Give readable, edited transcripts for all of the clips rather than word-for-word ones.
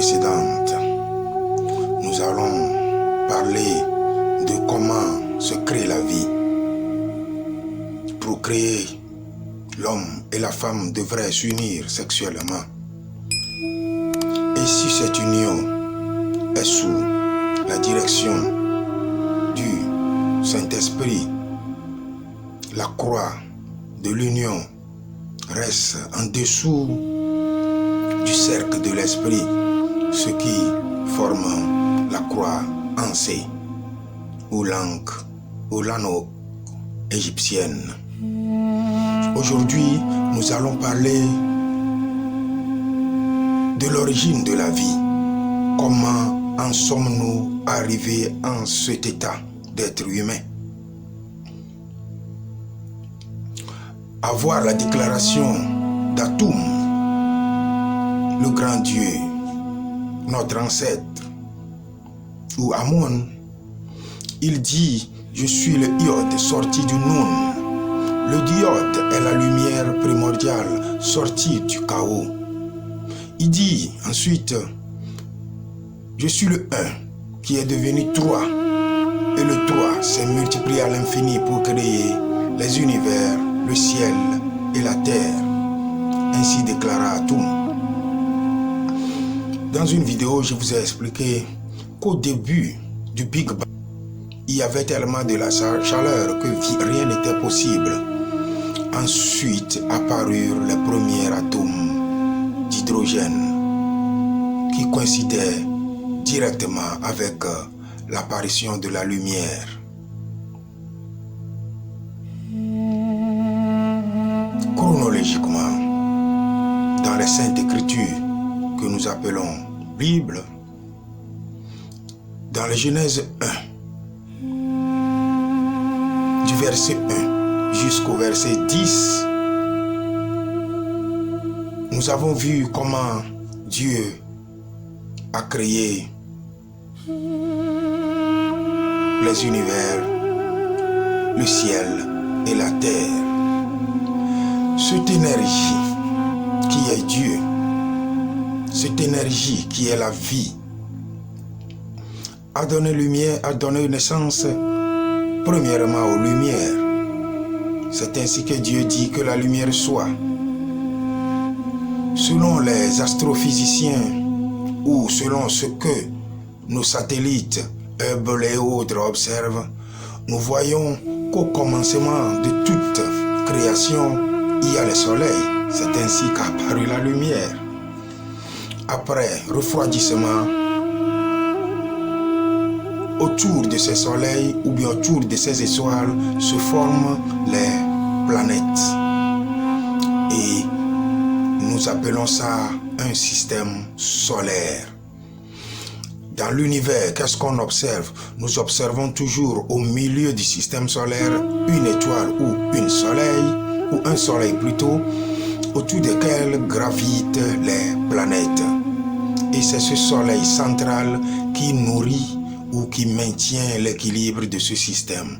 précédente, nous allons parler de comment se crée la vie. Pour créer, l'homme et la femme devraient s'unir sexuellement. Et si cette union est sous la direction du Saint-Esprit, la croix de l'union reste en dessous du cercle de l'esprit, ce qui forme la croix en C ou l'anneau égyptienne. Aujourd'hui, nous allons parler de l'origine de la vie. Comment en sommes-nous arrivés en cet état d'être humain? Avoir la déclaration d'Atum, le grand Dieu, notre ancêtre, ou Amun, il dit « Je suis le iode sorti du Nun ». Le diode est la lumière primordiale sortie du chaos. Il dit ensuite « Je suis le 1 qui est devenu 3 ». Et le 3 s'est multiplié à l'infini pour créer les univers, le ciel et la terre. Ainsi déclara Atum. Dans une vidéo, je vous ai expliqué qu'au début du Big Bang, il y avait tellement de la chaleur que rien n'était possible. Ensuite apparurent les premiers atomes d'hydrogène qui coïncidaient directement avec l'apparition de la lumière. Chronologiquement, dans les Saintes Écritures que nous appelons Bible, dans la Genèse 1, du verset 1 jusqu'au verset 10, nous avons vu comment Dieu a créé les univers, le ciel et la terre. Cette énergie qui est Dieu, cette énergie qui est la vie, a donné lumière, a donné naissance premièrement aux lumières. C'est ainsi que Dieu dit que la lumière soit. Selon les astrophysiciens ou selon ce que nos satellites Hubble et autres observent, nous voyons qu'au commencement de toute création, il y a le soleil. C'est ainsi qu'a apparu la lumière. Après refroidissement, autour de ces soleils ou bien autour de ces étoiles se forment les planètes. Et nous appelons ça un système solaire. Dans l'univers, qu'est-ce qu'on observe? Nous observons toujours au milieu du système solaire une étoile ou un soleil plutôt, autour desquels gravitent les planètes. Et c'est ce soleil central qui nourrit ou qui maintient l'équilibre de ce système.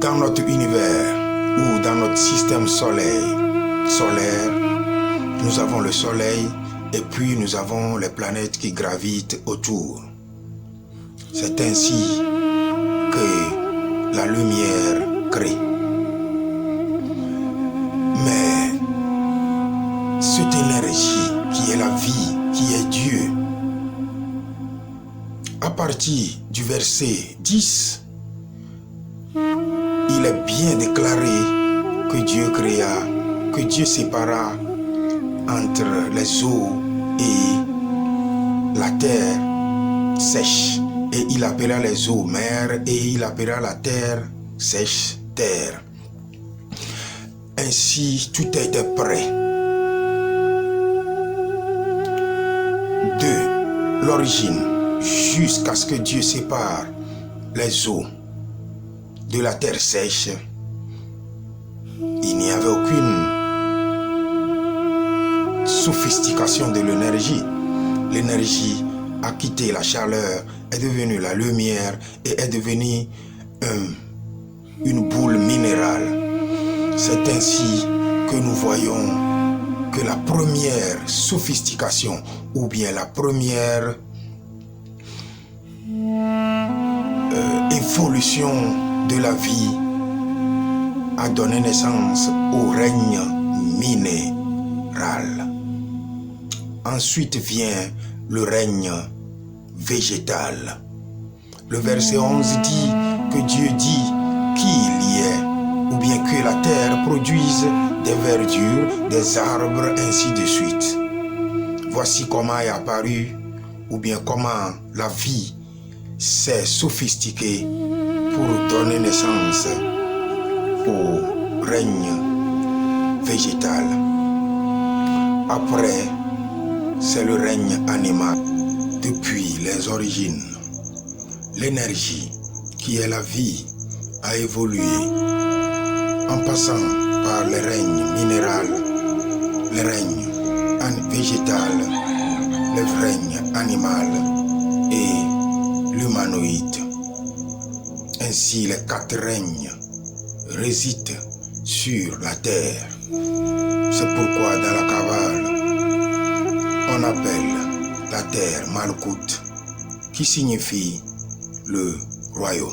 Dans notre univers ou dans notre système solaire, nous avons le soleil et puis nous avons les planètes qui gravitent autour. C'est ainsi que la lumière crée. Mais cette énergie qui est la vie, qui est Dieu, à partir du verset 10, il est bien déclaré que Dieu créa, que Dieu sépara entre les eaux et la terre sèche. Et il appela les eaux mer et il appela la terre sèche terre. Ainsi, tout était prêt. De l'origine jusqu'à ce que Dieu sépare les eaux de la terre sèche, il n'y avait aucune sophistication de l'énergie. L'énergie a quitté la chaleur, est devenue la lumière et est devenue une boule minérale. C'est ainsi que nous voyons que la première sophistication ou bien la première évolution de la vie a donné naissance au règne minéral. Ensuite vient le règne végétal. Le verset 11 dit que Dieu dit qu'il y ait, ou bien que la terre produise des verdures, des arbres, ainsi de suite. Voici comment est apparu, ou bien comment la vie s'est sophistiquée pour donner naissance au règne végétal. Après, c'est le règne animal. Depuis les origines, l'énergie qui est la vie a évolué en passant par les règnes minéral, les règnes végétal, le règne animal et l'humanoïde. Ainsi, les 4 règnes résident sur la terre. C'est pourquoi dans la Kabbale, on appelle la terre Malkout, qui signifie le royaume.